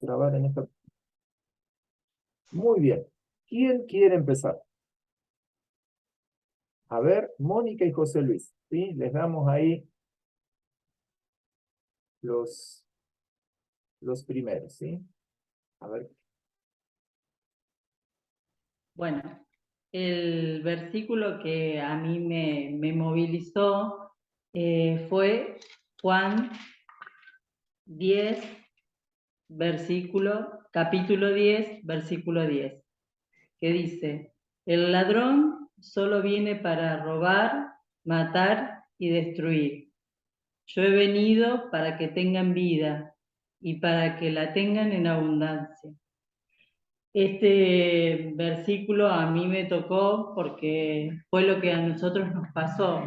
trabar en esta. Muy bien. ¿Quién quiere empezar? A ver, Mónica y José Luis, ¿sí? Les damos ahí los primeros, ¿sí? A ver. Bueno, el versículo que a mí me movilizó fue Juan 10, capítulo 10, versículo 10, que dice: el ladrón solo viene para robar, matar y destruir. Yo he venido para que tengan vida y para que la tengan en abundancia. Este versículo a mí me tocó porque fue lo que a nosotros nos pasó.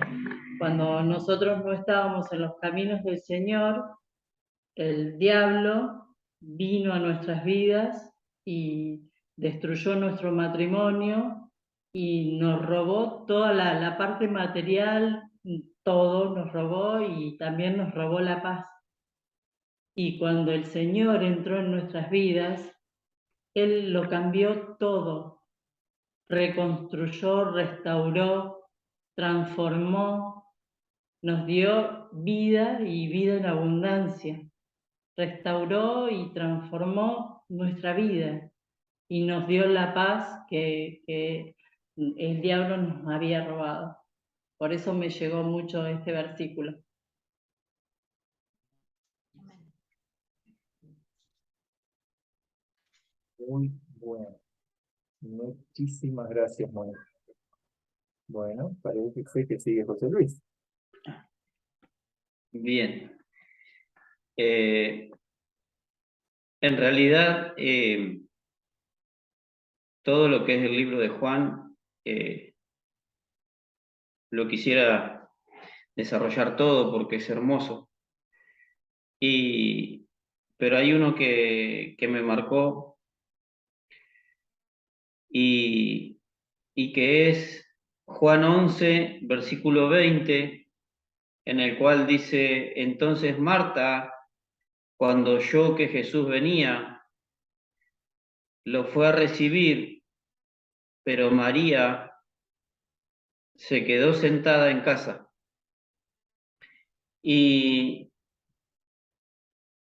Cuando nosotros no estábamos en los caminos del Señor, el diablo vino a nuestras vidas y destruyó nuestro matrimonio y nos robó toda la parte material, todo nos robó y también nos robó la paz. Y cuando el Señor entró en nuestras vidas, Él lo cambió todo, reconstruyó, restauró, transformó, nos dio vida y vida en abundancia. Restauró y transformó nuestra vida y nos dio la paz que el diablo nos había robado. Por eso me llegó mucho este versículo. Muy bueno. Muchísimas gracias, Mónica. Bueno, parece que sigue José Luis. Bien. En realidad, todo lo que es el libro de Juan, lo quisiera desarrollar todo porque es hermoso. Pero hay uno que me marcó y que es Juan 11, versículo 20, en el cual dice: entonces Marta, cuando oyó que Jesús venía, lo fue a recibir, pero María se quedó sentada en casa. Y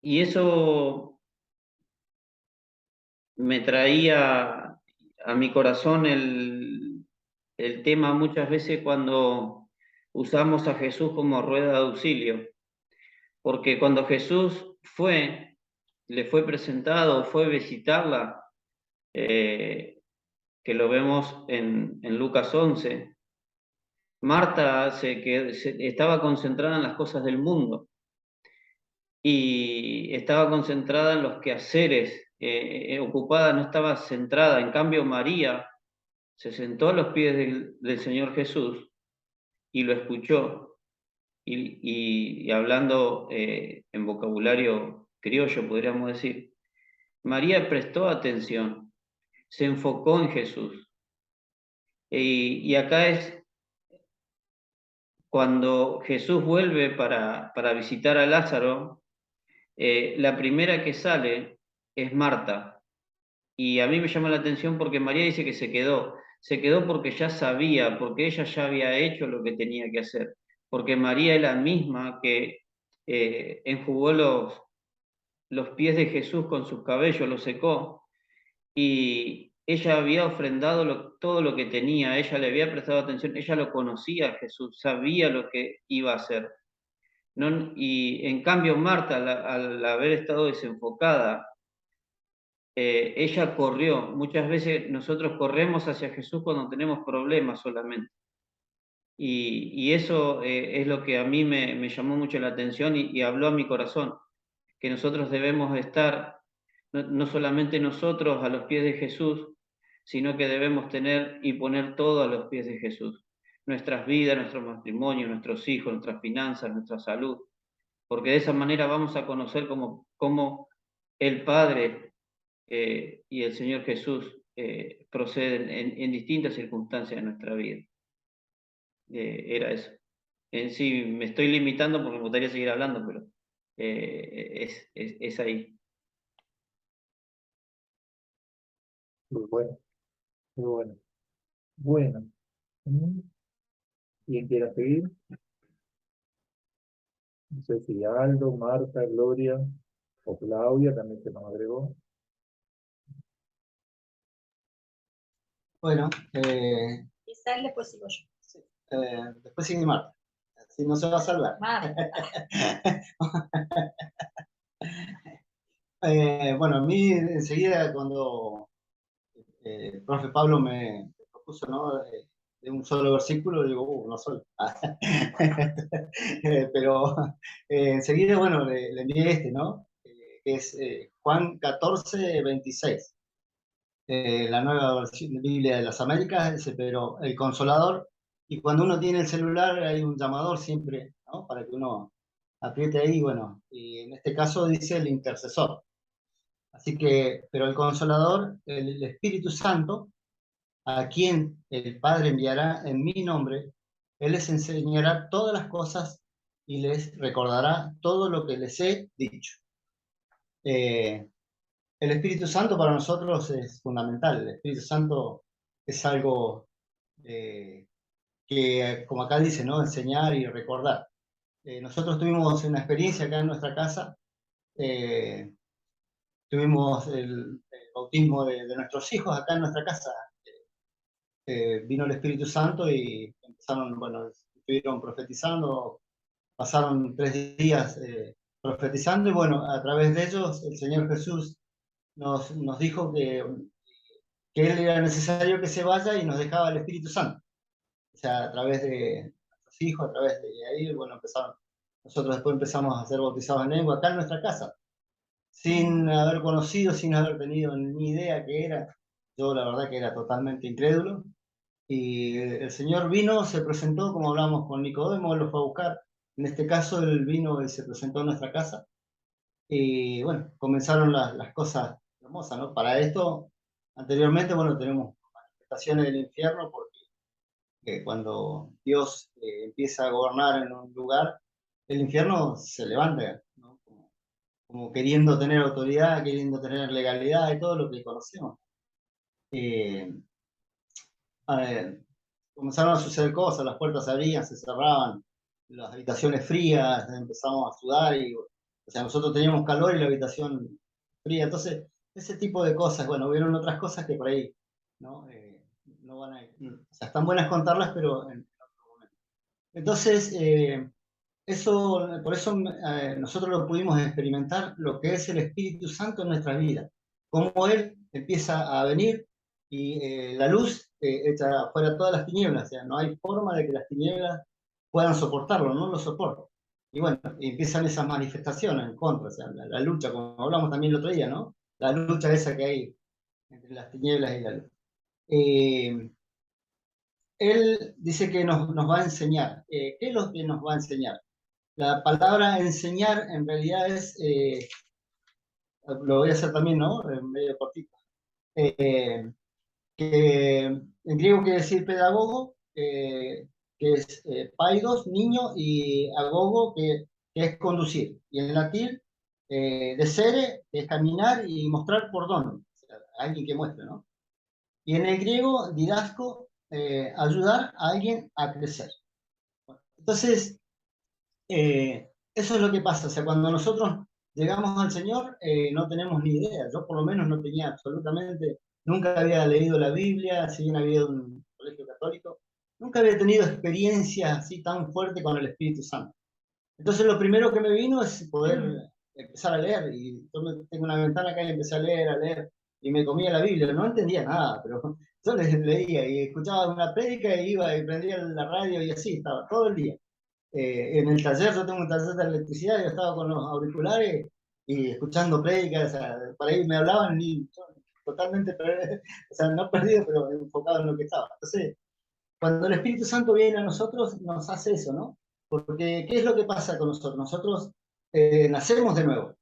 eso me traía a mi corazón el tema muchas veces cuando usamos a Jesús como rueda de auxilio, porque cuando Jesús le fue presentado, fue a visitarla, que lo vemos en Lucas 11, Marta estaba concentrada en las cosas del mundo y estaba concentrada en los quehaceres, ocupada, no estaba centrada. En cambio, María se sentó a los pies del Señor Jesús y lo escuchó, y hablando en vocabulario criollo, podríamos decir, María prestó atención, se enfocó en Jesús. Y acá es cuando Jesús vuelve para visitar a Lázaro, la primera que sale es Marta. Y a mí me llama la atención porque María dice que se quedó porque ya sabía, porque ella ya había hecho lo que tenía que hacer, porque María es la misma que enjugó los pies de Jesús con sus cabellos, los secó, y ella había ofrendado todo lo que tenía, ella le había prestado atención, ella lo conocía a Jesús, sabía lo que iba a hacer. ¿No? Y en cambio Marta, al haber estado desenfocada, ella corrió. Muchas veces nosotros corremos hacia Jesús cuando tenemos problemas solamente. Y eso es lo que a mí me llamó mucho la atención y habló a mi corazón, que nosotros debemos estar, no solamente nosotros a los pies de Jesús, sino que debemos tener y poner todo a los pies de Jesús. Nuestras vidas, nuestro matrimonio, nuestros hijos, nuestras finanzas, nuestra salud, porque de esa manera vamos a conocer cómo el Padre y el Señor Jesús proceden en distintas circunstancias de nuestra vida. Era eso. En sí, me estoy limitando porque me gustaría seguir hablando, pero es ahí. Muy bueno, muy bueno. Bueno, mm, ¿quién quiera seguir? No sé si Aldo, Marta, Gloria o Claudia también se nos agregó. Bueno, Quizás después sigo yo. después sigue Marta. Si no se va a salvar. Marta. Bueno, a mí enseguida cuando el profe Pablo me propuso, ¿no? De un solo versículo, digo, no soy. Pero enseguida, bueno, le envié este, ¿no? Que es Juan 14, 26. La nueva versión de Biblia de las Américas, dice, pero el Consolador, y cuando uno tiene el celular hay un llamador siempre, ¿no? Para que uno apriete ahí, bueno, y en este caso dice el intercesor. Así que, pero el Consolador, el Espíritu Santo, a quien el Padre enviará en mi nombre, Él les enseñará todas las cosas y les recordará todo lo que les he dicho. El Espíritu Santo para nosotros es fundamental. El Espíritu Santo es algo que, como acá dice, ¿no? Enseñar y recordar. Nosotros tuvimos una experiencia acá en nuestra casa. Tuvimos el bautismo de nuestros hijos acá en nuestra casa. Vino el Espíritu Santo y empezaron, bueno, estuvieron profetizando, pasaron 3 días profetizando y bueno, a través de ellos el Señor Jesús nos dijo que Él era necesario que se vaya y nos dejaba el Espíritu Santo. O sea, a través de nuestros hijos, a través de ahí, bueno, nosotros después empezamos a ser bautizados en lengua acá en nuestra casa, sin haber conocido, sin haber tenido ni idea qué era. Yo la verdad que era totalmente incrédulo. Y el Señor vino, se presentó, como hablamos con Nicodemo, él lo fue a buscar. En este caso, él vino y se presentó en nuestra casa. Y bueno, comenzaron las cosas hermosas, ¿no? Para esto, anteriormente, bueno, tenemos manifestaciones del infierno, porque cuando Dios empieza a gobernar en un lugar, el infierno se levanta, ¿no? Como queriendo tener autoridad, queriendo tener legalidad y todo lo que conocemos. Eh, Comenzaron a suceder cosas, las puertas se abrían, se cerraban, las habitaciones frías, empezamos a sudar y, o sea, nosotros teníamos calor y la habitación fría, entonces, ese tipo de cosas, bueno, hubieron otras cosas que por ahí, ¿no? No van a, o sea, están buenas contarlas, pero en otro momento. Entonces, por eso nosotros lo pudimos experimentar, lo que es el Espíritu Santo en nuestra vida, cómo Él empieza a venir y la luz echa fuera todas las tinieblas, o sea, no hay forma de que las tinieblas puedan soportarlo, no lo soportan. Y bueno, y empiezan esas manifestaciones en contra, o sea, la lucha, como hablamos también el otro día, ¿no? La lucha esa que hay entre las tinieblas y la luz. Él dice que nos va a enseñar. ¿Qué es lo que nos va a enseñar? La palabra enseñar en realidad es, lo voy a hacer también, ¿no? Medio cortito. Que en griego quiere decir pedagogo, que es paidos, niño, y agogo, que es conducir. Y en latín, desere, que es caminar y mostrar por dónde. O sea, alguien que muestre, ¿no? Y en el griego, didasco, ayudar a alguien a crecer. Entonces, eso es lo que pasa, o sea, cuando nosotros llegamos al Señor, no tenemos ni idea. Yo por lo menos no tenía absolutamente, nunca había leído la Biblia, si bien había ido a un colegio católico, nunca había tenido experiencias así tan fuerte con el Espíritu Santo. Entonces lo primero que me vino es poder empezar a leer, y yo tengo una ventana acá y empecé a leer, y me comía la Biblia, no entendía nada, pero yo leía y escuchaba una prédica y iba y prendía la radio y así, estaba todo el día. En el taller, yo tengo un taller de electricidad, yo estaba con los auriculares y escuchando prédicas, o sea, por ahí me hablaban y yo totalmente, o sea, no perdido, pero enfocado en lo que estaba. Entonces, cuando el Espíritu Santo viene a nosotros, nos hace eso, ¿no? Porque, ¿qué es lo que pasa con nosotros? Nosotros nacemos de nuevo.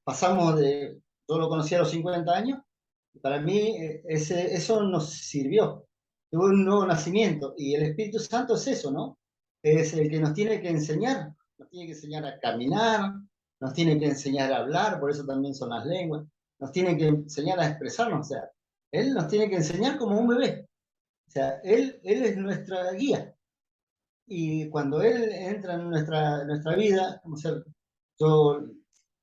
Pasamos de, yo lo conocí a los 50 años, y para mí eso nos sirvió. Tuve un nuevo nacimiento, y el Espíritu Santo es eso, ¿no? Es el que nos tiene que enseñar, nos tiene que enseñar a caminar, nos tiene que enseñar a hablar, por eso también son las lenguas. nos tiene que enseñar a expresarnos, o sea, Él nos tiene que enseñar como un bebé. O sea, Él es nuestra guía. Y cuando Él entra en nuestra vida, como sea, yo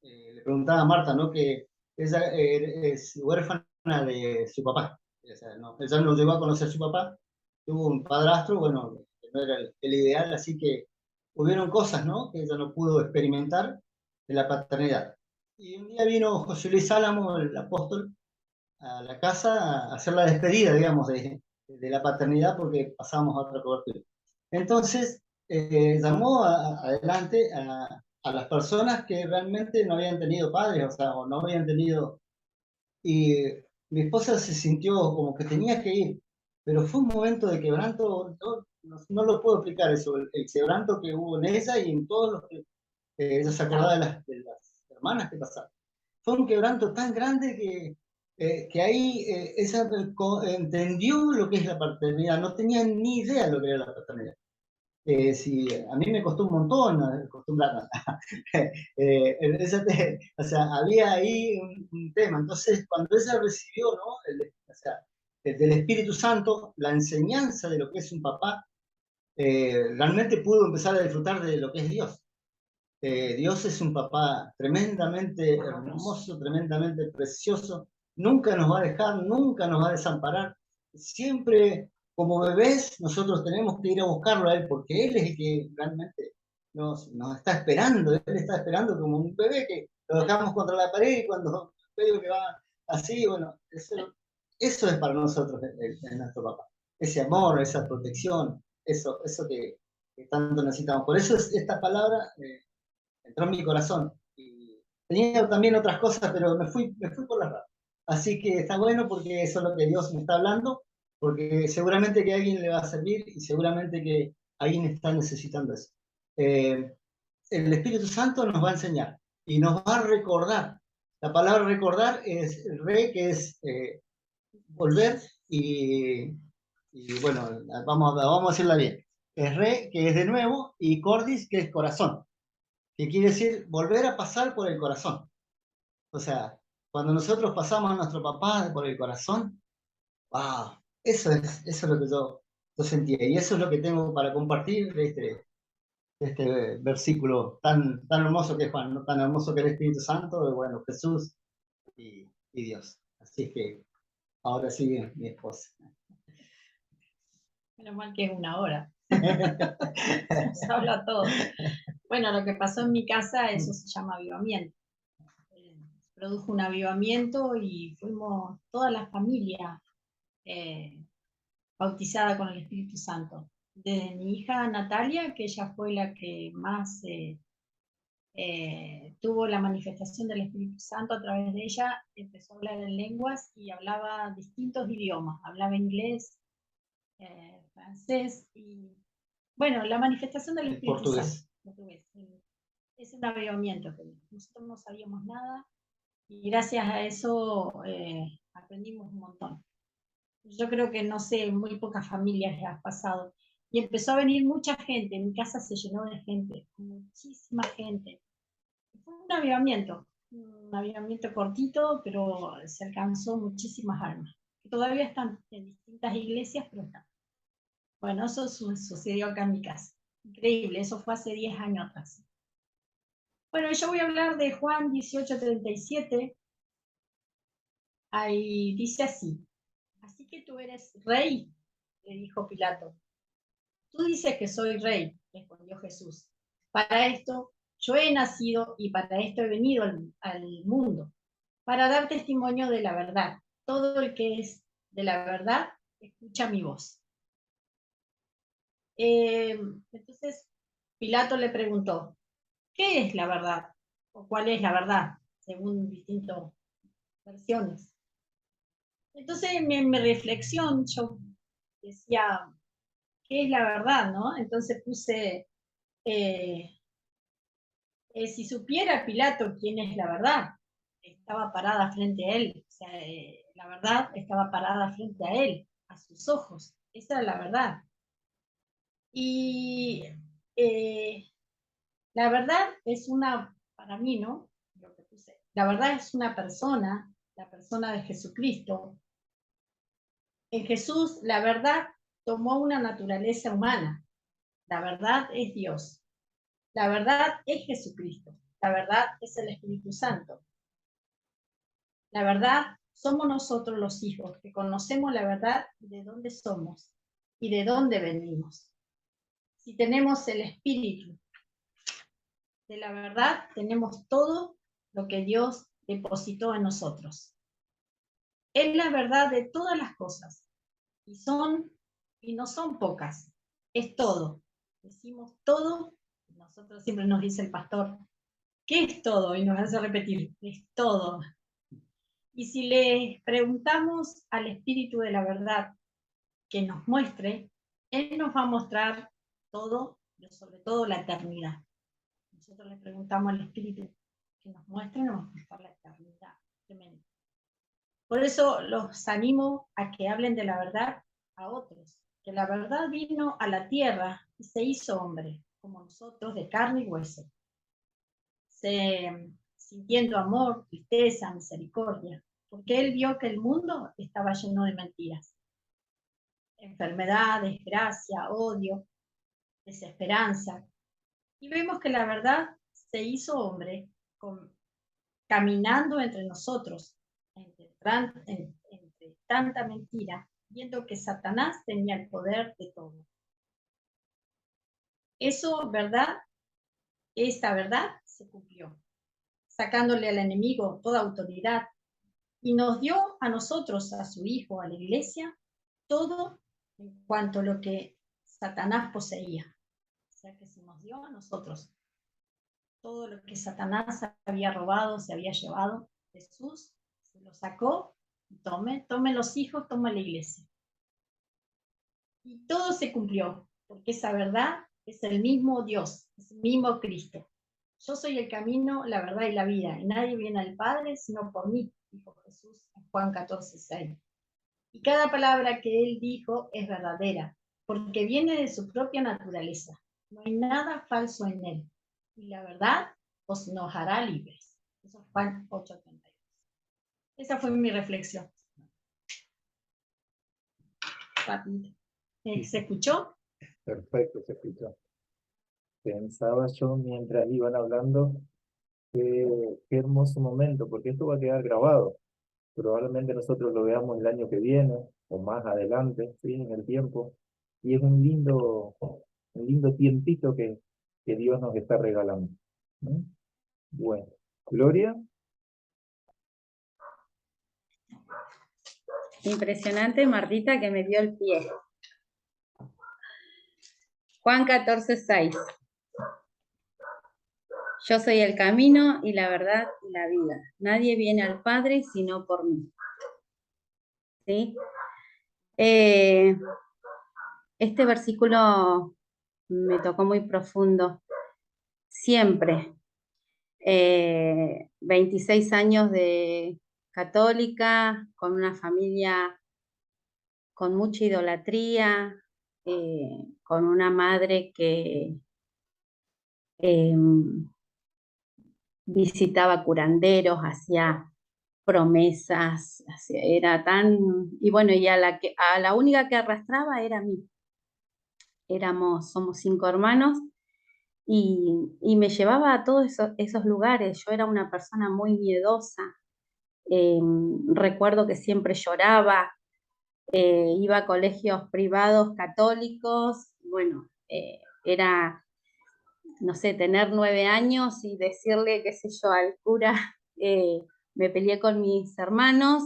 le preguntaba a Marta, ¿no? Que ella es huérfana de su papá. O sea, no, ella no llegó a conocer a su papá, tuvo un padrastro, bueno, que no era el ideal, así que hubieron cosas, ¿no? Que ella no pudo experimentar de la paternidad. Y un día vino José Luis Álamo, el apóstol, a la casa a hacer la despedida, digamos, de la paternidad porque pasábamos a otra cobertura. Entonces, llamó adelante a las personas que realmente no habían tenido padres, o sea, o no habían tenido... Y mi esposa se sintió como que tenía que ir, pero fue un momento de quebranto, no lo puedo explicar eso, el quebranto que hubo en ella y en todos los que ella se acordaba de las hermanas que pasaron. Fue un quebranto tan grande que ahí ella entendió lo que es la paternidad, no tenía ni idea de lo que era la paternidad. Si, a mí me costó un montón acostumbrarme. O sea, había ahí un tema. Entonces, cuando ella recibió, ¿no? O sea, del Espíritu Santo, la enseñanza de lo que es un papá, realmente pudo empezar a disfrutar de lo que es Dios. Dios es un papá tremendamente hermoso, tremendamente precioso. Nunca nos va a dejar, nunca nos va a desamparar. Siempre, como bebés, nosotros tenemos que ir a buscarlo a Él, porque Él es el que realmente nos está esperando. Él está esperando como un bebé que lo dejamos contra la pared y cuando veo que va así, bueno, eso es para nosotros nuestro papá. Ese amor, esa protección, eso que tanto necesitamos. Por eso esta palabra entró en mi corazón. Y tenía también otras cosas, pero me fui por las ramas. Así que está bueno porque eso es lo que Dios me está hablando, porque seguramente que a alguien le va a servir y seguramente que alguien está necesitando eso. Eh, el Espíritu Santo nos va a enseñar y nos va a recordar. La palabra recordar es re, que es volver, y bueno, vamos a decirla bien. Es re, que es de nuevo, y cordis, que es corazón, que quiere decir volver a pasar por el corazón. O sea, cuando nosotros pasamos a nuestro papá por el corazón, wow, eso es lo que yo sentía. Y eso es lo que tengo para compartir de este versículo tan hermoso que es Juan, ¿no? Tan hermoso que es el Espíritu Santo, y bueno, Jesús y Dios. Así que ahora sigue mi esposa. Menos mal que es 1 hora. Se habla todo. Bueno, lo que pasó en mi casa, eso se llama avivamiento. Produjo un avivamiento y fuimos toda la familia bautizada con el Espíritu Santo. Desde mi hija Natalia, que ella fue la que más tuvo la manifestación del Espíritu Santo a través de ella, empezó a hablar en lenguas y hablaba distintos idiomas. Hablaba inglés, francés y, bueno, la manifestación del Espíritu Santo. Portugués. Es un avivamiento que nosotros no sabíamos nada y gracias a eso aprendimos un montón. Yo creo que, no sé, muy pocas familias les ha pasado. Y empezó a venir mucha gente, mi casa se llenó de gente, muchísima gente. Fue un avivamiento cortito, pero se alcanzó muchísimas almas. Todavía están en distintas iglesias, pero están. Bueno, eso sucedió acá en mi casa. Increíble, eso fue hace 10 años atrás. Bueno, yo voy a hablar de Juan 18:37. Ahí dice así: así que tú eres rey, le dijo Pilato. Tú dices que soy rey, respondió Jesús. Para esto yo he nacido y para esto he venido al mundo, para dar testimonio de la verdad. Todo el que es de la verdad escucha mi voz. Entonces Pilato le preguntó: ¿qué es la verdad? ¿O cuál es la verdad? Según distintas versiones. Entonces, en mi reflexión, yo decía, ¿qué es la verdad, no? Entonces puse, si supiera Pilato quién es la verdad, estaba parada frente a él, o sea, la verdad estaba parada frente a él, a sus ojos, esa era la verdad. Y la verdad es para mí, ¿no? Lo que puse, la verdad es una persona la persona de Jesucristo. En Jesús, la verdad tomó una naturaleza humana. La verdad es Dios. La verdad es Jesucristo. La verdad es el Espíritu Santo. La verdad somos nosotros los hijos, que conocemos la verdad de dónde somos y de dónde venimos. Si tenemos el Espíritu de la verdad, tenemos todo lo que Dios depositó en nosotros. Es la verdad de todas las cosas, y no son pocas, es todo. Decimos todo, nosotros siempre nos dice el pastor, ¿qué es todo? Y nos hace repetir, es todo. Y si le preguntamos al Espíritu de la verdad que nos muestre, Él nos va a mostrar todo, pero sobre todo la eternidad. Nosotros le preguntamos al Espíritu que nos muestre, nos va a mostrar la eternidad. Tremendo. Por eso los animo a que hablen de la verdad a otros, que la verdad vino a la tierra y se hizo hombre, como nosotros, de carne y hueso. Sintiendo amor, tristeza, misericordia, porque Él vio que el mundo estaba lleno de mentiras. Enfermedad, desgracia, odio, desesperanza. Y vemos que la verdad se hizo hombre caminando entre nosotros, entre tanta mentira, viendo que Satanás tenía el poder de todo. Esta verdad se cumplió, sacándole al enemigo toda autoridad, y nos dio a nosotros, a su Hijo, a la Iglesia, todo en cuanto a lo que Satanás poseía. O sea que se nos dio a nosotros todo lo que Satanás había robado, se había llevado. Jesús se lo sacó, y tome los hijos, tome la Iglesia. Y todo se cumplió, porque esa verdad es el mismo Dios, es el mismo Cristo. Yo soy el camino, la verdad y la vida, y nadie viene al Padre sino por mí, dijo Jesús en Juan 14:6. Y cada palabra que Él dijo es verdadera, porque viene de su propia naturaleza. No hay nada falso en Él. Y la verdad os nos hará libres. Eso es Juan 8:32. Esa fue mi reflexión. ¿Se escuchó? Perfecto, se escuchó. Pensaba yo mientras iban hablando, qué hermoso momento, porque esto va a quedar grabado. Probablemente nosotros lo veamos el año que viene o más adelante, ¿sí? En el tiempo. Y es un lindo tiempito que Dios nos está regalando. ¿No? Bueno, Gloria. Impresionante, Martita, que me dio el pie. Juan 14:6. Yo soy el camino y la verdad y la vida. Nadie viene al Padre sino por mí. ¿Sí? Este versículo me tocó muy profundo. Siempre. 26 años de católica, con una familia con mucha idolatría, con una madre que visitaba curanderos, hacía promesas, era tan... Y bueno, y a la única que arrastraba era a mí. Somos 5 hermanos, y me llevaba a todos esos lugares. Yo era una persona muy miedosa. Recuerdo que siempre lloraba, iba a colegios privados católicos. Bueno, era, no sé, tener 9 años y decirle, qué sé yo, al cura, me peleé con mis hermanos,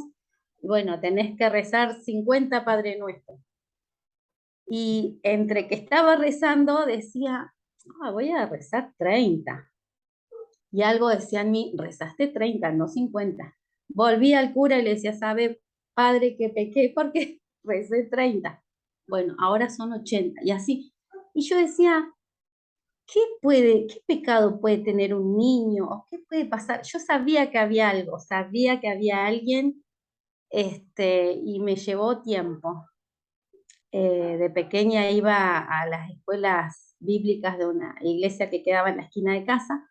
bueno, tenés que rezar 50 Padre Nuestro. Y entre que estaba rezando decía, voy a rezar 30. Y algo decía en mí, rezaste 30, no 50. Volví al cura y le decía, ¿sabe, padre, que pequé porque recé 30? Bueno, ahora son 80, y así. Y yo decía, ¿qué pecado puede tener un niño? ¿O qué puede pasar? Yo sabía que había algo, sabía que había alguien, y me llevó tiempo. De pequeña iba a las escuelas bíblicas de una iglesia que quedaba en la esquina de casa,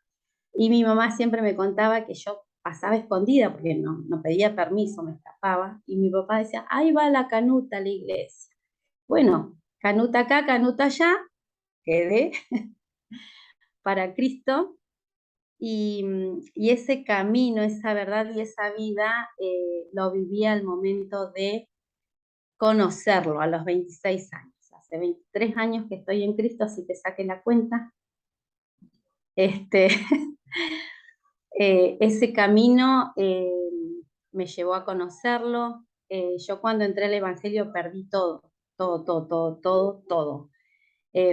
y mi mamá siempre me contaba que yo pasaba escondida porque no pedía permiso, me escapaba, y mi papá decía, ahí va la canuta a la iglesia. Bueno, canuta acá, canuta allá, quedé para Cristo, y ese camino, esa verdad y esa vida lo viví al momento de conocerlo a los 26 años. Hace 23 años que estoy en Cristo, así que saque la cuenta. Ese camino me llevó a conocerlo. Yo cuando entré al Evangelio perdí todo.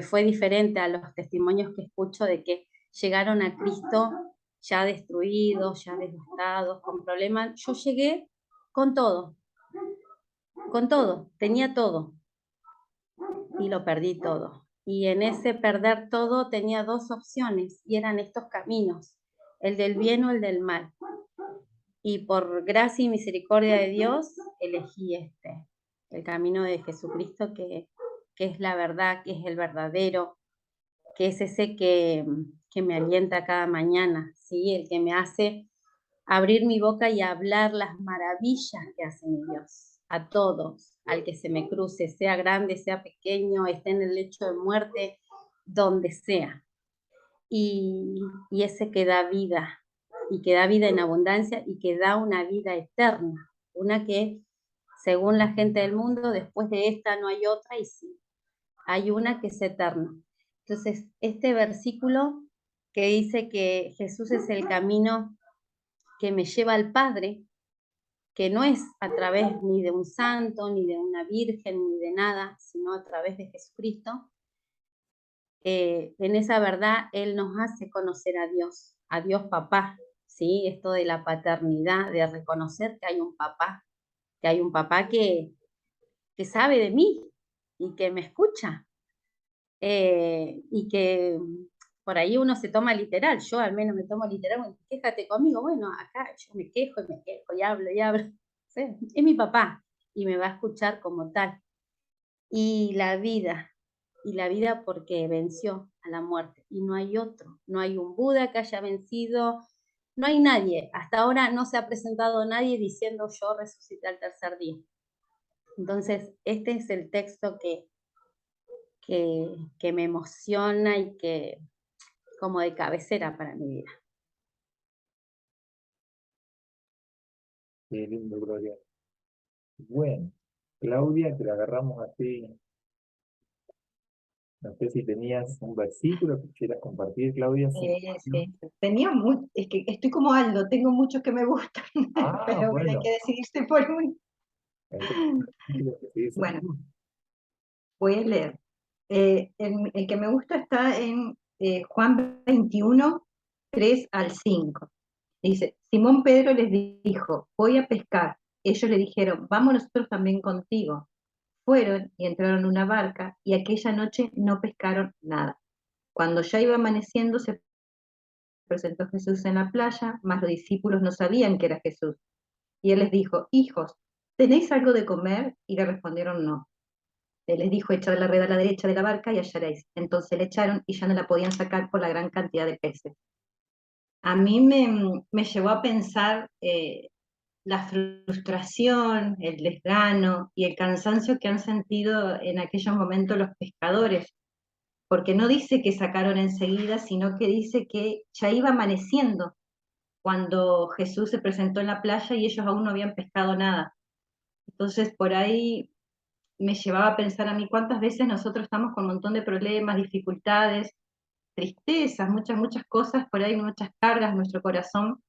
Fue diferente a los testimonios que escucho de que llegaron a Cristo ya destruidos, ya devastados, con problemas. Yo llegué con todo, tenía todo y lo perdí todo. Y en ese perder todo tenía dos opciones y eran estos caminos, el del bien o el del mal. Y por gracia y misericordia de Dios elegí el camino de Jesucristo, que es la verdad, que es el verdadero, que es ese que me alienta cada mañana, ¿sí? El que me hace abrir mi boca y hablar las maravillas que hace mi Dios, a todos, al que se me cruce, sea grande, sea pequeño, esté en el lecho de muerte, donde sea. Y ese que da vida, y que da vida en abundancia, y que da una vida eterna, una que, según la gente del mundo, después de esta no hay otra, y sí, hay una que es eterna. Entonces, este versículo que dice que Jesús es el camino que me lleva al Padre, que no es a través ni de un santo, ni de una virgen, ni de nada, sino a través de Jesucristo, en esa verdad Él nos hace conocer a Dios papá, ¿sí? Esto de la paternidad, de reconocer que hay un papá, que sabe de mí y que me escucha, y que por ahí uno se toma literal, yo al menos me tomo literal, bueno, quéjate conmigo, bueno, acá yo me quejo y hablo, ¿sí? Es mi papá y me va a escuchar como tal. Y la vida porque venció a la muerte y no hay otro, no hay un Buda que haya vencido, no hay nadie, hasta ahora no se ha presentado nadie diciendo yo resucité al tercer día. Entonces, este es el texto que me emociona y que como de cabecera para mi vida. Qué lindo, Gloria. Bueno, Claudia, que la agarramos así. No sé si tenías un versículo que quisieras compartir, Claudia. Sí. Tenía es que estoy como Aldo, tengo muchos que me gustan, pero bueno, hay que decidirse por uno. Bueno, voy a leer. El que me gusta está en Juan 21, 3 al 5. Dice, Simón Pedro les dijo, voy a pescar. Ellos le dijeron, vamos nosotros también contigo. Fueron y entraron en una barca y aquella noche no pescaron nada. Cuando ya iba amaneciendo se presentó Jesús en la playa, mas los discípulos no sabían que era Jesús. Y él les dijo, hijos, ¿tenéis algo de comer? Y le respondieron no. Él les dijo, echad la red a la derecha de la barca y hallaréis. Entonces le echaron y ya no la podían sacar por la gran cantidad de peces. A mí me llevó a pensar la frustración, el desgano y el cansancio que han sentido en aquellos momentos los pescadores, porque no dice que sacaron enseguida, sino que dice que ya iba amaneciendo cuando Jesús se presentó en la playa y ellos aún no habían pescado nada. Entonces por ahí me llevaba a pensar a mí cuántas veces nosotros estamos con un montón de problemas, dificultades, tristezas, muchas cosas, por ahí muchas cargas en nuestro corazón,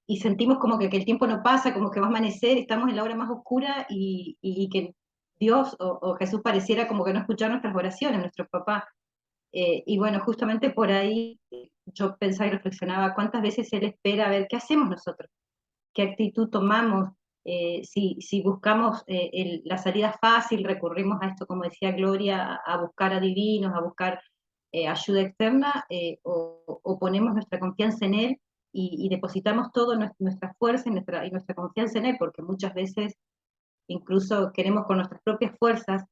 y sentimos como que el tiempo no pasa, como que va a amanecer, estamos en la hora más oscura y que Dios o Jesús pareciera como que no escuchar nuestras oraciones, nuestros papás. Y bueno, justamente por ahí yo pensaba y reflexionaba cuántas veces Él espera a ver qué hacemos nosotros, qué actitud tomamos, si buscamos la salida fácil, recurrimos a esto, como decía Gloria, a buscar adivinos, a buscar ayuda externa, o ponemos nuestra confianza en Él y depositamos toda nuestra fuerza y nuestra confianza en Él, porque muchas veces incluso queremos con nuestras propias fuerzas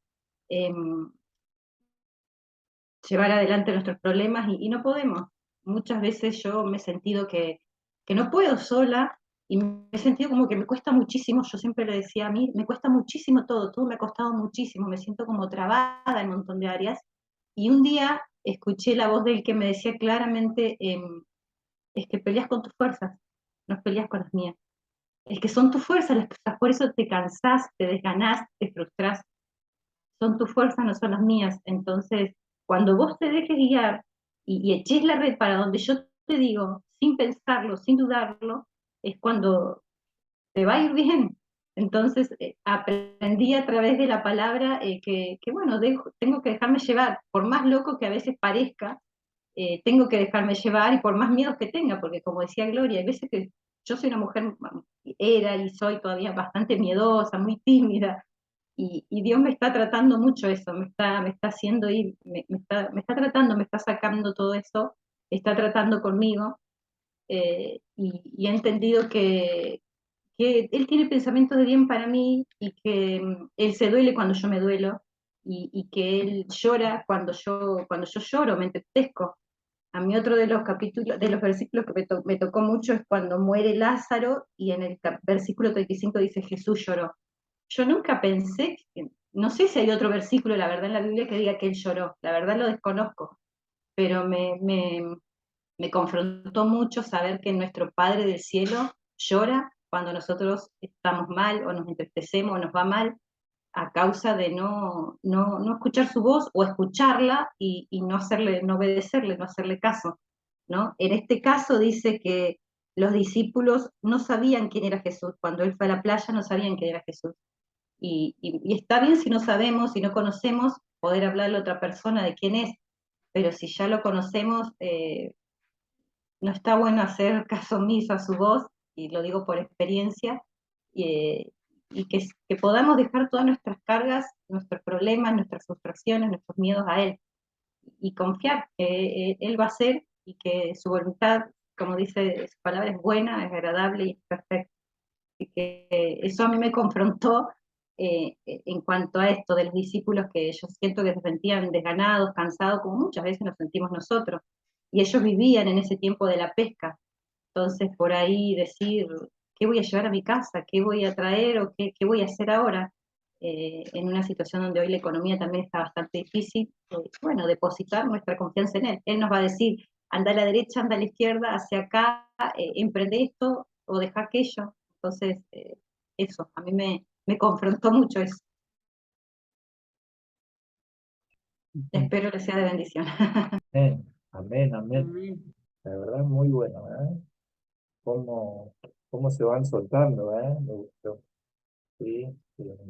llevar adelante nuestros problemas y no podemos. Muchas veces yo me he sentido que que no puedo sola, y me he sentido como que me cuesta muchísimo, yo siempre le decía a mí, me cuesta muchísimo todo me ha costado muchísimo, me siento como trabada en un montón de áreas, y un día escuché la voz de él que me decía claramente, es que peleas con tus fuerzas, no peleas con las mías. Es que son tus fuerzas, por eso te cansás, te desganás, te frustrás. Son tus fuerzas, no son las mías. Entonces, cuando vos te dejes guiar y eches la red para donde yo te digo, sin pensarlo, sin dudarlo, es cuando te va a ir bien. Entonces, aprendí a través de la palabra que bueno, tengo que dejarme llevar, por más loco que a veces parezca, tengo que dejarme llevar y por más miedos que tenga, porque como decía Gloria, hay veces que yo soy una mujer, era y soy todavía bastante miedosa, muy tímida, y Dios me está tratando mucho eso, me está haciendo ir, me está tratando, me está sacando todo eso, está tratando conmigo, y he entendido que Él tiene pensamientos de bien para mí y que Él se duele cuando yo me duelo y que Él llora cuando yo lloro, me entristezco. A mí otro de los capítulos, de los versículos que me tocó mucho es cuando muere Lázaro y en el versículo 35 dice Jesús lloró. Yo nunca pensé, no sé si hay otro versículo, la verdad, en la Biblia que diga que él lloró, la verdad lo desconozco, pero me confrontó mucho saber que nuestro Padre del Cielo llora cuando nosotros estamos mal o nos entristecemos o nos va mal a causa de no escuchar su voz o escucharla y no obedecerle, no hacerle caso, ¿no? En este caso dice que los discípulos no sabían quién era Jesús. Cuando él fue a la playa no sabían quién era Jesús. Y está bien si no sabemos, si no conocemos, poder hablarle a otra persona de quién es, pero si ya lo conocemos, no está bueno hacer caso omiso a su voz, y lo digo por experiencia, y que podamos dejar todas nuestras cargas, nuestros problemas, nuestras frustraciones, nuestros miedos a Él, y confiar que Él va a hacer y que su voluntad, como dice su palabra, es buena, es agradable y es perfecta. Y que eso a mí me confrontó en cuanto a esto de los discípulos que yo siento que se sentían desganados, cansados, como muchas veces nos sentimos nosotros. Y ellos vivían en ese tiempo de la pesca. Entonces, por ahí decir, ¿qué voy a llevar a mi casa? ¿Qué voy a traer o qué voy a hacer ahora? En una situación donde hoy la economía también está bastante difícil, bueno, depositar nuestra confianza en Él. Él nos va a decir, anda a la derecha, anda a la izquierda, hacia acá, emprende esto o deja aquello. Entonces, eso, a mí me confrontó mucho eso. Espero que sea de bendición. Amén, amén, amén. La verdad es muy bueno, ¿eh? Cómo se van soltando, ¿eh? Me gustó. Sí,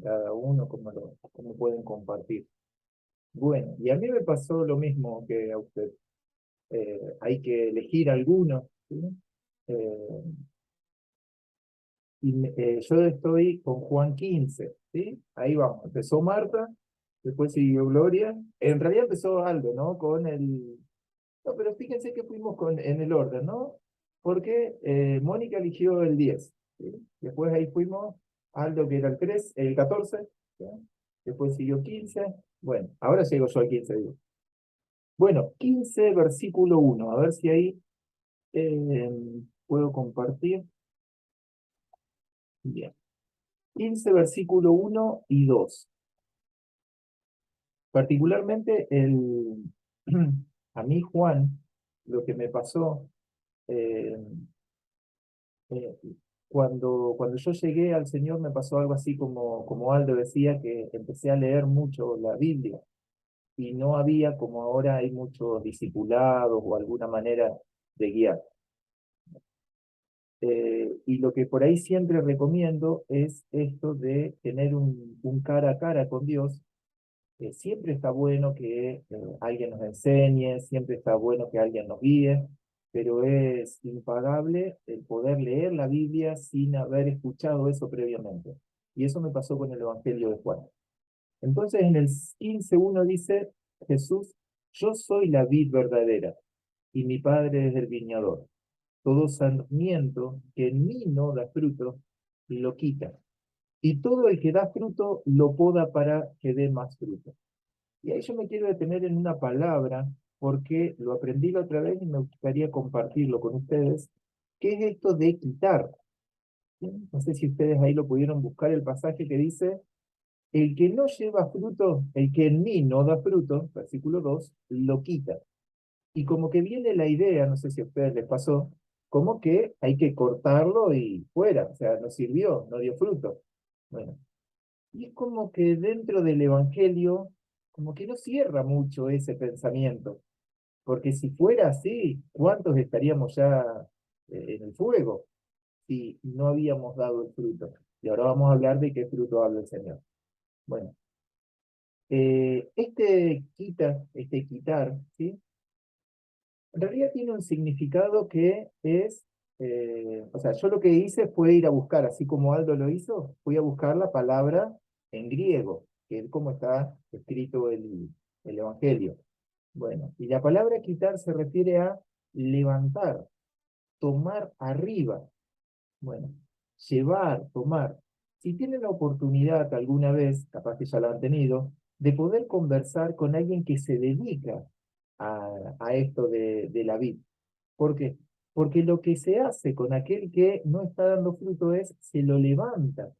cada uno, cómo pueden compartir. Bueno, y a mí me pasó lo mismo que a usted. Hay que elegir alguno, ¿sí? Eh, yo estoy con Juan 15, ¿sí? Ahí vamos. Empezó Marta, después siguió Gloria. En realidad empezó Aldo, ¿no? Con el... No, pero fíjense que fuimos en el orden, ¿no? Porque Mónica eligió el 10, ¿sí? Después ahí fuimos Aldo, que era el 3, el 14, ¿sí? Después siguió 15. Bueno, ahora llego yo al 15, digo. Bueno, 15, versículo 1. A ver si ahí puedo compartir. Bien. 15, versículo 1 y 2. Particularmente a mí, Juan, lo que me pasó eh, eh, cuando yo llegué al Señor, me pasó algo así como Aldo decía, que empecé a leer mucho la Biblia y no había, como ahora hay muchos discipulados o alguna manera de guiar. Y lo que por ahí siempre recomiendo es esto de tener un cara a cara con Dios. Siempre está bueno que alguien nos enseñe, siempre está bueno que alguien nos guíe, pero es impagable el poder leer la Biblia sin haber escuchado eso previamente. Y eso me pasó con el Evangelio de Juan. Entonces en el 15:1 dice Jesús: yo soy la vid verdadera y mi Padre es el viñador. Todo sarmiento que en mí no da fruto, lo quita. Y todo el que da fruto, lo poda para que dé más fruto. Y ahí yo me quiero detener en una palabra, porque lo aprendí la otra vez y me gustaría compartirlo con ustedes, ¿Qué es esto de quitar? No sé si ustedes ahí lo pudieron buscar, el pasaje que dice, el que no lleva fruto, el que en mí no da fruto, versículo 2, lo quita. Y como que viene la idea, no sé si a ustedes les pasó, como que hay que cortarlo y fuera, o sea, no sirvió, no dio fruto. Bueno, y es como que dentro del Evangelio, como que no cierra mucho ese pensamiento, porque si fuera así, ¿cuántos estaríamos ya en el fuego si no habíamos dado el fruto? Y ahora vamos a hablar de qué fruto habla el Señor. Bueno, este quitar, ¿sí? En realidad tiene un significado que es, o sea, yo lo que hice fue ir a buscar, así como Aldo lo hizo, fui a buscar la palabra en griego, que es como está escrito el Evangelio. Bueno, y la palabra quitar se refiere a levantar, tomar arriba. Bueno, llevar, tomar. Si tienen la oportunidad alguna vez, capaz que ya la han tenido, de poder conversar con alguien que se dedica a esto de la vid. ¿Por qué? Porque lo que se hace con aquel que no está dando fruto es, se lo levanta.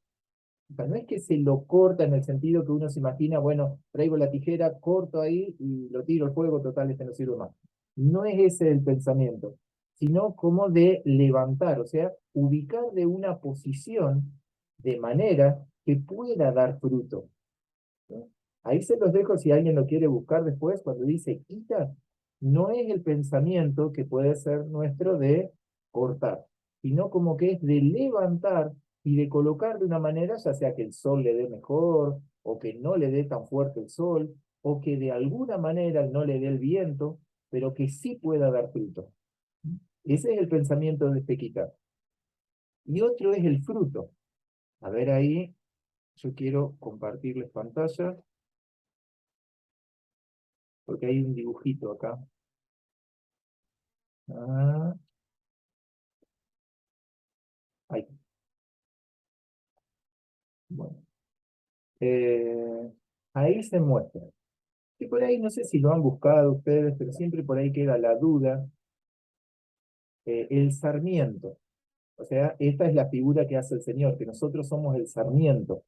O sea, no es que se lo corta en el sentido que uno se imagina, bueno, traigo la tijera, corto ahí y lo tiro al fuego, total, este no sirve más. No es ese el pensamiento, sino como de levantar, o sea, ubicar de una posición de manera que pueda dar fruto, ¿no? Ahí se los dejo si alguien lo quiere buscar después, cuando dice quita, no es el pensamiento que puede ser nuestro de cortar, sino como que es de levantar y de colocar de una manera, ya sea que el sol le dé mejor, o que no le dé tan fuerte el sol, o que de alguna manera no le dé el viento, pero que sí pueda dar fruto. Ese es el pensamiento de este quitar. Y otro es el fruto. A ver ahí, yo quiero compartirles pantalla, porque hay un dibujito acá. Ah, ahí. Bueno. Ahí se muestra. Y por ahí, no sé si lo han buscado ustedes, pero siempre por ahí queda la duda. El sarmiento. O sea, esta es la figura que hace el Señor, que nosotros somos el sarmiento.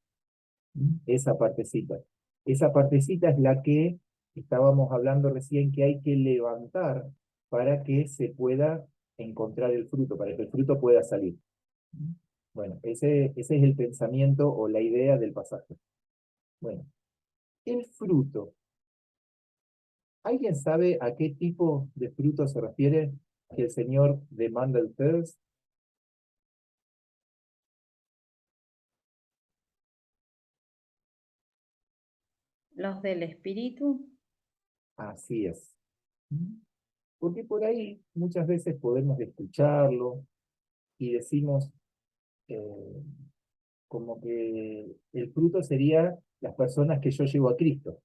Esa partecita. Esa partecita es la que estábamos hablando recién, que hay que levantar para que se pueda encontrar el fruto, para que el fruto pueda salir. Bueno, ese es el pensamiento o la idea del pasaje. Bueno, el fruto. ¿Alguien sabe a qué tipo de fruto se refiere que el Señor demanda de ustedes? Los del espíritu. Así es. Porque por ahí muchas veces podemos escucharlo y decimos como que el fruto sería las personas que yo llevo a Cristo.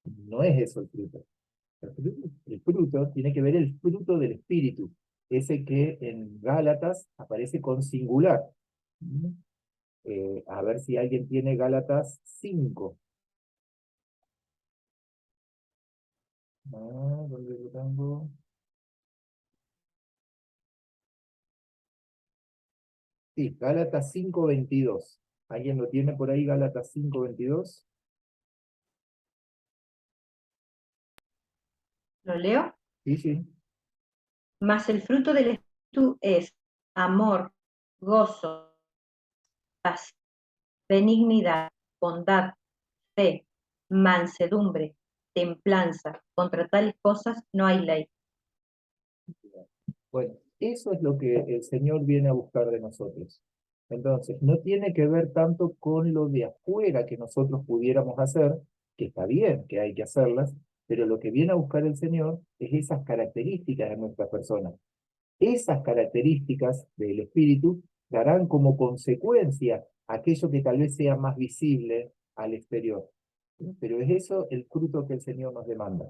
No es eso el fruto. El fruto tiene que ver el fruto del Espíritu, ese que en Gálatas aparece con singular. A ver si alguien tiene Gálatas 5. ¿Dónde lo tengo? Sí, Gálatas 5:22. ¿Alguien lo tiene por ahí, Gálatas 5:22? ¿Lo leo? Sí, sí. Mas el fruto del Espíritu es amor, gozo, paz, benignidad, bondad, fe, mansedumbre, templanza. Contra tales cosas no hay ley. Bueno, eso es lo que el Señor viene a buscar de nosotros. Entonces, no tiene que ver tanto con lo de afuera que nosotros pudiéramos hacer, que está bien, que hay que hacerlas, pero lo que viene a buscar el Señor es esas características de nuestra persona. Esas características del espíritu darán como consecuencia aquello que tal vez sea más visible al exterior. Pero es eso el fruto que el Señor nos demanda.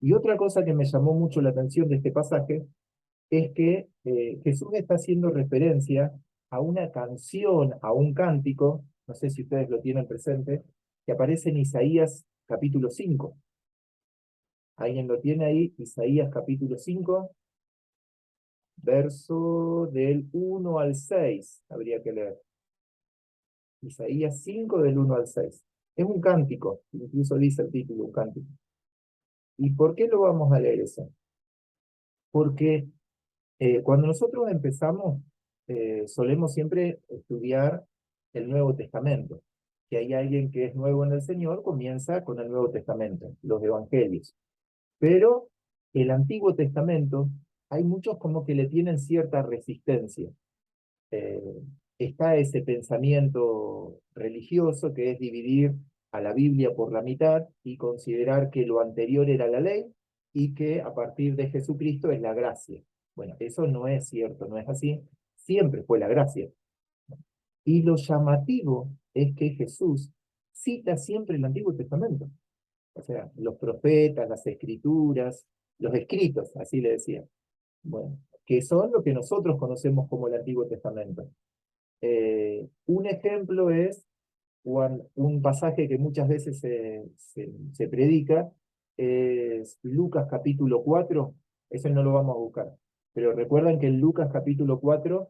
Y otra cosa que me llamó mucho la atención de este pasaje es que Jesús está haciendo referencia a una canción, a un cántico, no sé si ustedes lo tienen presente, que aparece en Isaías capítulo 5. ¿Alguien lo tiene ahí? Isaías capítulo 5. verso del 1 al 6, habría que leer. Isaías 5 del 1 al 6. Es un cántico, incluso dice el título, un cántico. ¿Y por qué lo vamos a leer eso? Porque cuando nosotros empezamos, solemos siempre estudiar el Nuevo Testamento. Si hay alguien que es nuevo en el Señor, comienza con el Nuevo Testamento, los Evangelios. Pero el Antiguo Testamento, hay muchos como que le tienen cierta resistencia. Eh, Está ese pensamiento religioso que es dividir a la Biblia por la mitad y considerar que lo anterior era la ley y que a partir de Jesucristo es la gracia. Bueno, eso no es cierto, no es así. Siempre fue la gracia. Y lo llamativo es que Jesús cita siempre el Antiguo Testamento. O sea, los profetas, las escrituras, los escritos, así le decía. Bueno, que son lo que nosotros conocemos como el Antiguo Testamento. Un ejemplo es un pasaje que muchas veces se predica, es Lucas capítulo 4, eso no lo vamos a buscar, pero recuerdan que en Lucas capítulo 4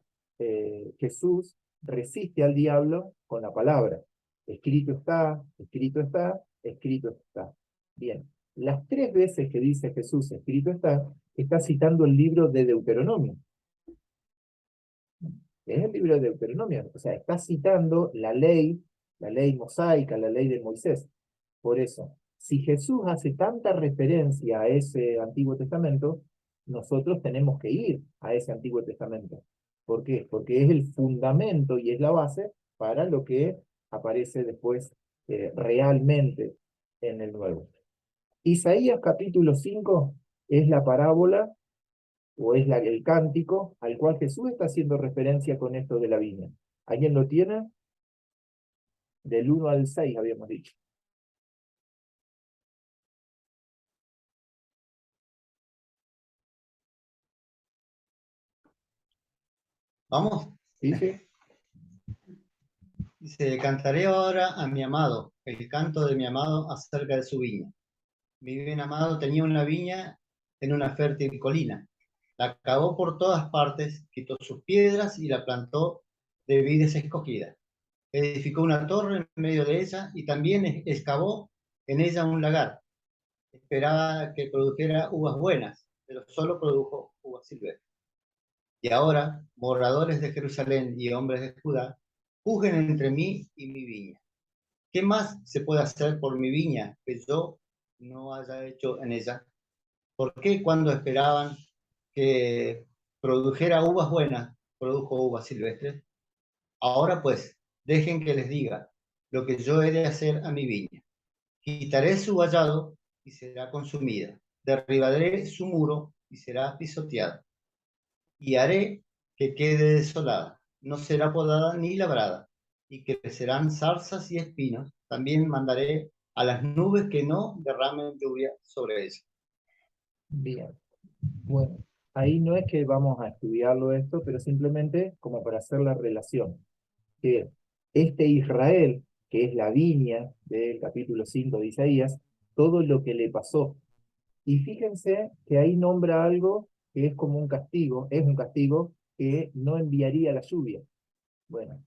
Jesús resiste al diablo con la palabra, escrito está, escrito está, escrito está. Bien, las 3 veces que dice Jesús escrito está citando el libro de Deuteronomio. Es el libro de Deuteronomio, o sea, está citando la ley mosaica, la ley de Moisés. Por eso, si Jesús hace tanta referencia a ese Antiguo Testamento, nosotros tenemos que ir a ese Antiguo Testamento. ¿Por qué? Porque es el fundamento y es la base para lo que aparece después realmente en el Nuevo. Isaías capítulo 5 es la parábola o es el cántico al cual Jesús está haciendo referencia con esto de la viña. ¿Alguien lo tiene? Del 1 al 6 habíamos dicho. ¿Vamos? ¿Sí? ¿Sí? Dice, cantaré ahora a mi amado, el canto de mi amado acerca de su viña. Mi bien amado tenía una viña en una fértil colina. La cavó por todas partes, quitó sus piedras y la plantó de vides escogidas. Edificó una torre en medio de ella y también excavó en ella un lagar. Esperaba que produjera uvas buenas, pero solo produjo uvas silvestres. Y ahora, moradores de Jerusalén y hombres de Judá, juzguen entre mí y mi viña. ¿Qué más se puede hacer por mi viña que yo no haya hecho en ella? ¿Por qué cuando esperaban que produjera uvas buenas, produjo uvas silvestres? Ahora pues, dejen que les diga lo que yo he de hacer a mi viña. Quitaré su vallado y será consumida. Derribaré su muro y será pisoteada. Y haré que quede desolada. No será podada ni labrada. Y crecerán zarzas y espinos. También mandaré a las nubes que no derramen lluvia sobre ella. Bien. Bueno, ahí no es que vamos a estudiarlo esto, pero simplemente como para hacer la relación. Que este Israel, que es la viña del capítulo 5 de Isaías, todo lo que le pasó. Y fíjense que ahí nombra algo que es como un castigo, es un castigo que no enviaría la lluvia. Bueno,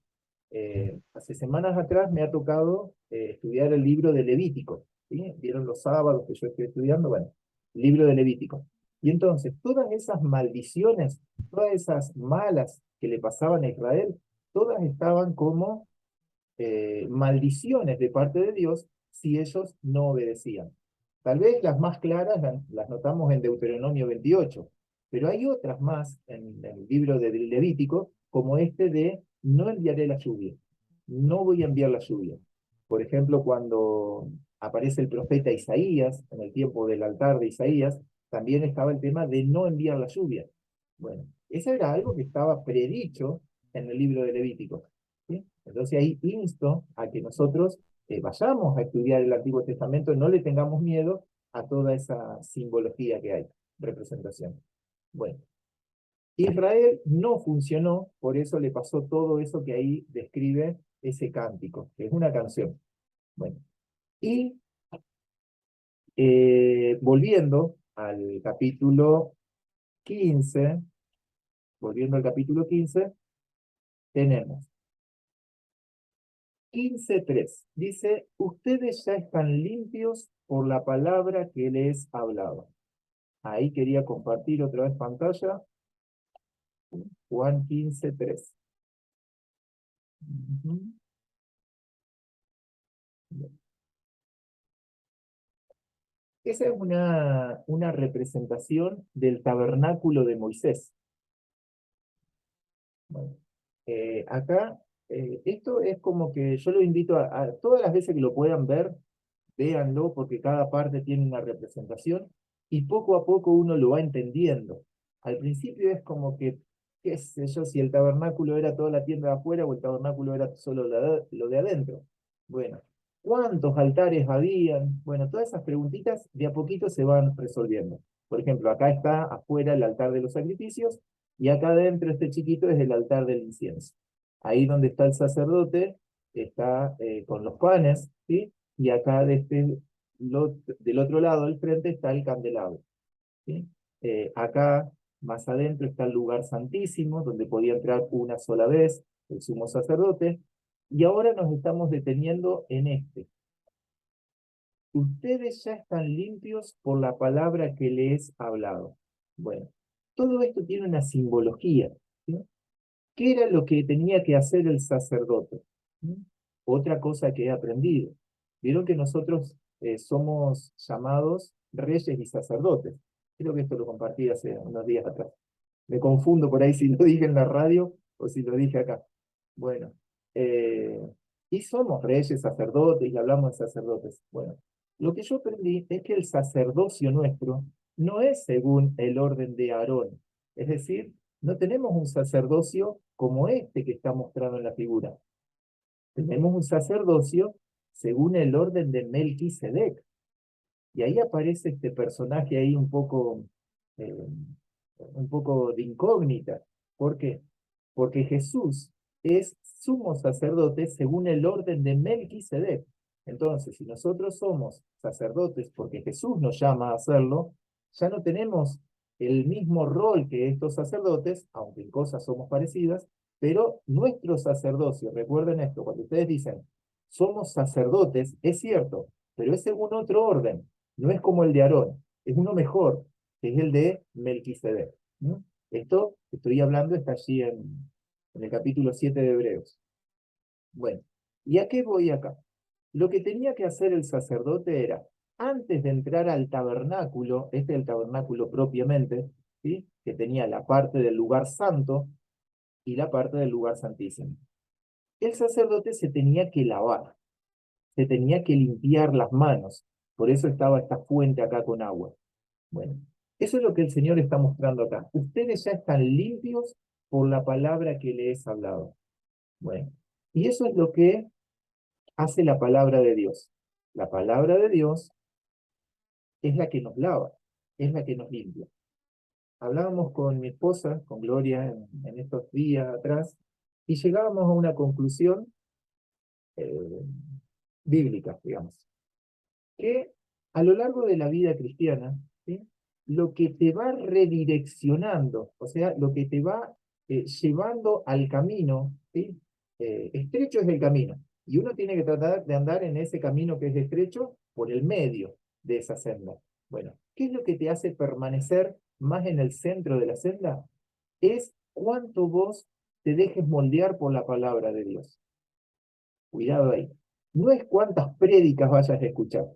hace semanas atrás me ha tocado estudiar el libro de Levítico. ¿Sí? ¿Vieron los sábados que yo estoy estudiando? Bueno, libro de Levítico. Y entonces, todas esas maldiciones, todas esas malas que le pasaban a Israel, todas estaban como maldiciones de parte de Dios si ellos no obedecían. Tal vez las más claras las notamos en Deuteronomio 28, pero hay otras más en el libro de Levítico, como este de no enviaré la lluvia, no voy a enviar la lluvia. Por ejemplo, cuando aparece el profeta Isaías, en el tiempo del altar de Isaías, también estaba el tema de no enviar la lluvia. Bueno, eso era algo que estaba predicho en el libro de Levítico. ¿Sí? Entonces ahí insto a que nosotros vayamos a estudiar el Antiguo Testamento, no le tengamos miedo a toda esa simbología que hay, representación. Bueno, Israel no funcionó, por eso le pasó todo eso que ahí describe ese cántico, que es una canción. Bueno, y volviendo al capítulo 15, volviendo al capítulo 15, tenemos 15:3. Dice, ustedes ya están limpios por la palabra que les he hablado. Ahí quería compartir otra vez pantalla. Juan 15:3. Esa es una representación del tabernáculo de Moisés. Bueno, acá, esto es como que yo lo invito a todas las veces que lo puedan ver, véanlo, porque cada parte tiene una representación, y poco a poco uno lo va entendiendo. Al principio es como que, qué sé yo, si el tabernáculo era toda la tienda de afuera o el tabernáculo era solo lo de adentro. Bueno, ¿cuántos altares habían? Bueno, todas esas preguntitas de a poquito se van resolviendo. Por ejemplo, acá está afuera el altar de los sacrificios, y acá adentro este chiquito es el altar del incienso. Ahí donde está el sacerdote, está con los panes, ¿sí? Y acá del otro lado, del frente, está el candelabro, ¿sí? Acá, más adentro, está el lugar santísimo, donde podía entrar una sola vez el sumo sacerdote, y ahora nos estamos deteniendo en este. Ustedes ya están limpios por la palabra que les he hablado. Bueno, todo esto tiene una simbología, ¿sí? ¿Qué era lo que tenía que hacer el sacerdote? ¿Sí? Otra cosa que he aprendido. Vieron que nosotros somos llamados reyes y sacerdotes. Creo que esto lo compartí hace unos días atrás. Me confundo por ahí si lo dije en la radio o si lo dije acá. Bueno, y somos reyes, sacerdotes, y hablamos de sacerdotes. Bueno, lo que yo aprendí es que el sacerdocio nuestro no es según el orden de Aarón. Es decir, no tenemos un sacerdocio como este que está mostrado en la figura. Tenemos un sacerdocio según el orden de Melquisedec. Y ahí aparece este personaje ahí un poco de incógnita. ¿Por qué? Porque Jesús es sumo sacerdote según el orden de Melquisedec. Entonces, si nosotros somos sacerdotes porque Jesús nos llama a hacerlo, ya no tenemos el mismo rol que estos sacerdotes, aunque en cosas somos parecidas, pero nuestro sacerdocio, recuerden esto, cuando ustedes dicen, somos sacerdotes, es cierto, pero es según otro orden, no es como el de Aarón, es uno mejor, que es el de Melquisedec. ¿No? Esto, estoy hablando, está allí en el capítulo 7 de Hebreos. Bueno, ¿y a qué voy acá? Lo que tenía que hacer el sacerdote era, antes de entrar al tabernáculo, este es el tabernáculo propiamente, ¿sí? Que tenía la parte del lugar santo y la parte del lugar santísimo. El sacerdote se tenía que lavar, se tenía que limpiar las manos, por eso estaba esta fuente acá con agua. Bueno, eso es lo que el Señor está mostrando acá. Ustedes ya están limpios por la palabra que les he hablado. Bueno, y eso es lo que hace la palabra de Dios. La palabra de Dios es la que nos lava, es la que nos limpia. Hablábamos con mi esposa, con Gloria, en estos días atrás, y llegábamos a una conclusión bíblica, digamos, que a lo largo de la vida cristiana, ¿sí? Lo que te va redireccionando, o sea, lo que te va llevando al camino, ¿sí? Estrecho es el camino, y uno tiene que tratar de andar en ese camino que es estrecho por el medio de esa senda. Bueno, ¿qué es lo que te hace permanecer más en el centro de la senda? Es cuánto vos te dejes moldear por la palabra de Dios. Cuidado ahí. No es cuántas prédicas vayas a escuchar.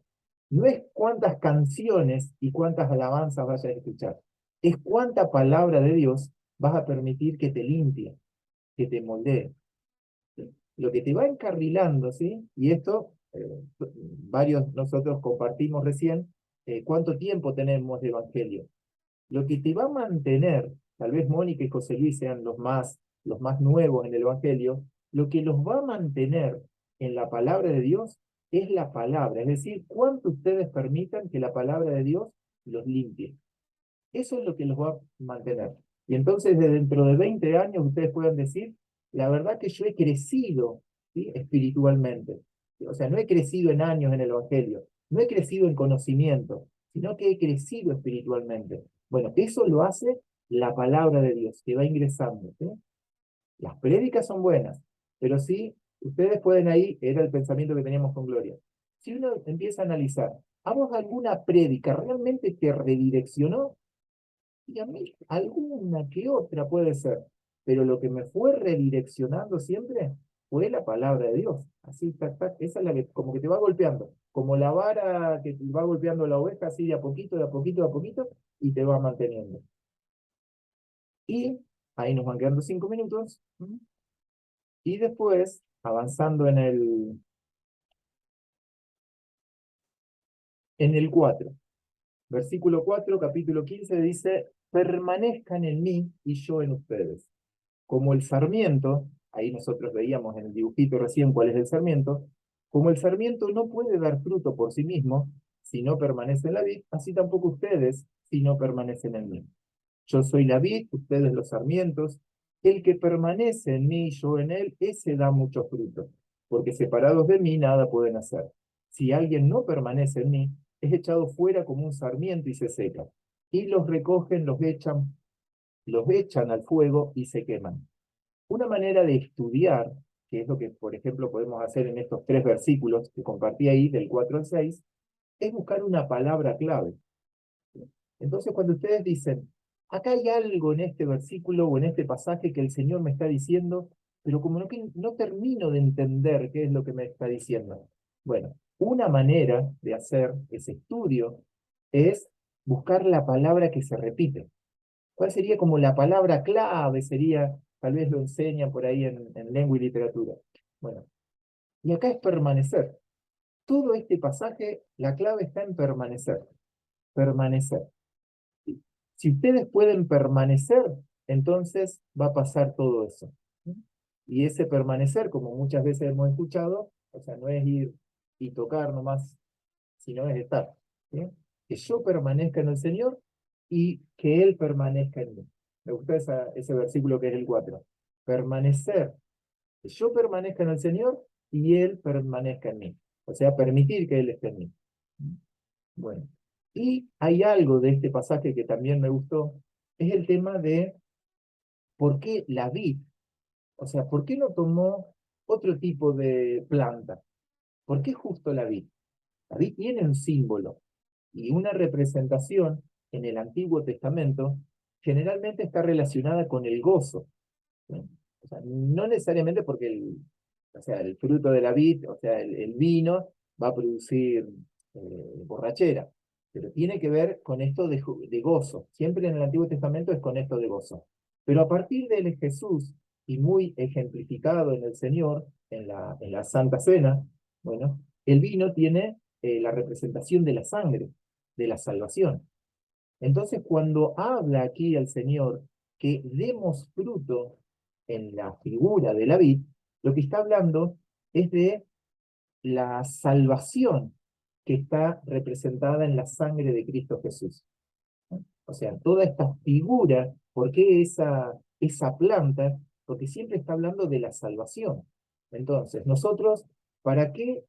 No es cuántas canciones y cuántas alabanzas vayas a escuchar. Es cuánta palabra de Dios vas a permitir que te limpie, que te moldee. ¿Sí? Lo que te va encarrilando, ¿sí? Y esto, varios nosotros compartimos recién, cuánto tiempo tenemos de evangelio. Lo que te va a mantener, tal vez Mónica y José Luis sean los más nuevos en el evangelio, lo que los va a mantener en la palabra de Dios es la palabra, es decir, cuánto ustedes permitan que la palabra de Dios los limpie. Eso es lo que los va a mantener. Y entonces, de dentro de 20 años, ustedes puedan decir, la verdad que yo he crecido, ¿sí? Espiritualmente. O sea, no he crecido en años en el Evangelio, no he crecido en conocimiento, sino que he crecido espiritualmente. Bueno, eso lo hace la palabra de Dios que va ingresando, ¿sí? Las prédicas son buenas, pero sí, ustedes pueden ahí, era el pensamiento que teníamos con Gloria. Si uno empieza a analizar, ¿a vos alguna prédica realmente te redireccionó? Y a mí alguna que otra puede ser, pero lo que me fue redireccionando siempre fue la palabra de Dios. Así, tac, tac, esa es la que como que te va golpeando, como la vara que te va golpeando la oveja, así de a poquito, de a poquito, de a poquito, y te va manteniendo. Y ahí nos van quedando 5 minutos. Y después, avanzando en el 4, versículo 4, capítulo 15, dice, permanezcan en mí y yo en ustedes. Como el sarmiento, ahí nosotros veíamos en el dibujito recién cuál es el sarmiento, como el sarmiento no puede dar fruto por sí mismo si no permanece en la vid, así tampoco ustedes si no permanecen en mí. Yo soy la vid, ustedes los sarmientos. El que permanece en mí y yo en él, ese da mucho fruto, porque separados de mí nada pueden hacer. Si alguien no permanece en mí, es echado fuera como un sarmiento y se seca. Y los recogen, los echan al fuego y se queman. Una manera de estudiar, que es lo que, por ejemplo, podemos hacer en estos 3 versículos que compartí ahí, del 4 al 6, es buscar una palabra clave. Entonces, cuando ustedes dicen, acá hay algo en este versículo o en este pasaje que el Señor me está diciendo, pero como no termino de entender qué es lo que me está diciendo. Bueno, una manera de hacer ese estudio es buscar la palabra que se repite. ¿Cuál sería como la palabra clave? Sería, tal vez lo enseñan por ahí en lengua y literatura. Bueno, y acá es permanecer. Todo este pasaje, la clave está en permanecer. Permanecer. Si ustedes pueden permanecer, entonces va a pasar todo eso. Y ese permanecer, como muchas veces hemos escuchado, o sea, no es ir y tocar nomás, sino es estar. ¿Sí? Que yo permanezca en el Señor y que Él permanezca en mí. Me gusta ese versículo que es el 4. Permanecer, que yo permanezca en el Señor y Él permanezca en mí. O sea, permitir que Él esté en mí. Bueno, y hay algo de este pasaje que también me gustó, es el tema de por qué la vid, o sea, por qué no tomó otro tipo de planta. ¿Por qué justo la vid? La vid tiene un símbolo y una representación en el Antiguo Testamento generalmente está relacionada con el gozo. ¿Sí? O sea, no necesariamente porque el fruto de la vid, o sea, el vino, va a producir borrachera, pero tiene que ver con esto de gozo. Siempre en el Antiguo Testamento es con esto de gozo. Pero a partir de Jesús, y muy ejemplificado en el Señor, en la Santa Cena, bueno, el vino tiene la representación de la sangre, de la salvación. Entonces, cuando habla aquí el Señor que demos fruto en la figura de la vid, lo que está hablando es de la salvación que está representada en la sangre de Cristo Jesús. O sea, toda esta figura, ¿por qué esa planta? Porque siempre está hablando de la salvación. Entonces, nosotros, ¿para qué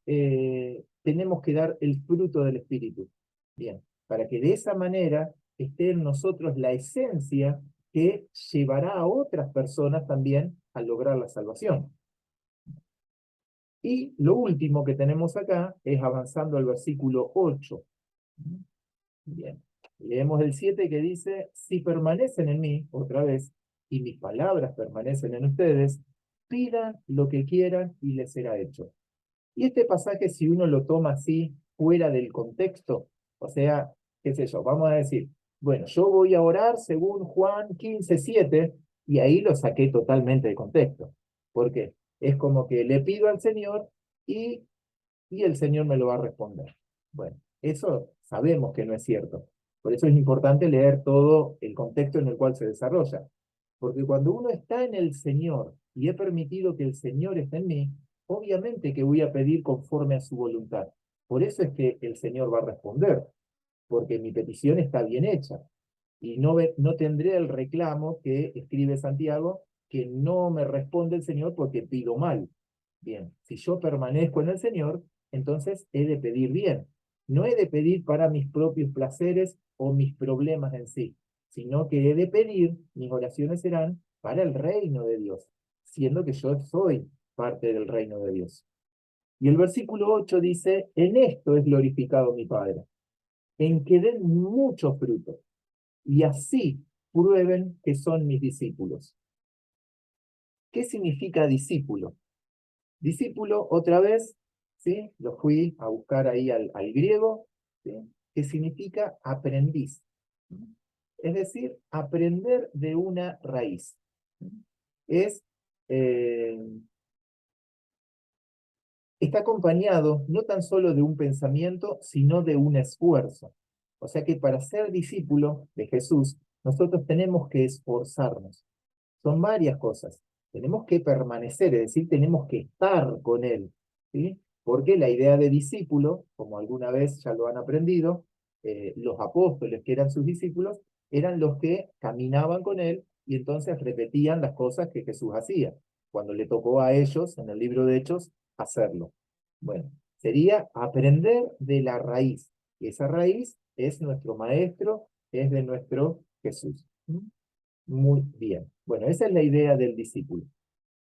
tenemos que dar el fruto del Espíritu? Bien, para que de esa manera esté en nosotros la esencia que llevará a otras personas también a lograr la salvación. Y lo último que tenemos acá es avanzando al versículo 8. Bien, leemos el 7 que dice, si permanecen en mí, otra vez, y mis palabras permanecen en ustedes, pidan lo que quieran y les será hecho. Y este pasaje, si uno lo toma así, fuera del contexto, o sea, qué sé yo, vamos a decir, bueno, yo voy a orar según Juan 15:7, y ahí lo saqué totalmente de contexto. ¿Por qué? Es como que le pido al Señor y el Señor me lo va a responder. Bueno, eso sabemos que no es cierto. Por eso es importante leer todo el contexto en el cual se desarrolla. Porque cuando uno está en el Señor y he permitido que el Señor esté en mí, obviamente que voy a pedir conforme a su voluntad. Por eso es que el Señor va a responder, porque mi petición está bien hecha. Y no tendré el reclamo que escribe Santiago, que no me responde el Señor porque pido mal. Bien, si yo permanezco en el Señor, entonces he de pedir bien. No he de pedir para mis propios placeres o mis problemas en sí, sino que he de pedir, mis oraciones serán para el reino de Dios, siendo que yo soy parte del reino de Dios. Y el versículo 8 dice, en esto es glorificado mi Padre, en que den mucho fruto, y así prueben que son mis discípulos. ¿Qué significa discípulo? Discípulo, otra vez, ¿sí? Lo fui a buscar ahí al griego, ¿sí? Que significa aprendiz. Es decir, aprender de una raíz. Es, está acompañado no tan solo de un pensamiento, sino de un esfuerzo. O sea que para ser discípulo de Jesús, nosotros tenemos que esforzarnos. Son varias cosas. Tenemos que permanecer, es decir, tenemos que estar con Él, ¿sí? Porque la idea de discípulo, como alguna vez ya lo han aprendido, los apóstoles que eran sus discípulos, eran los que caminaban con Él y entonces repetían las cosas que Jesús hacía, cuando le tocó a ellos, en el libro de Hechos, hacerlo. Bueno, sería aprender de la raíz. Y esa raíz es nuestro maestro, es de nuestro Jesús. Muy bien. Bueno, esa es la idea del discípulo.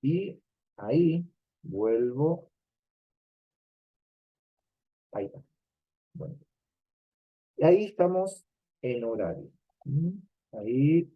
Y ahí vuelvo. Ahí está. Bueno. Y ahí estamos en horario. Ahí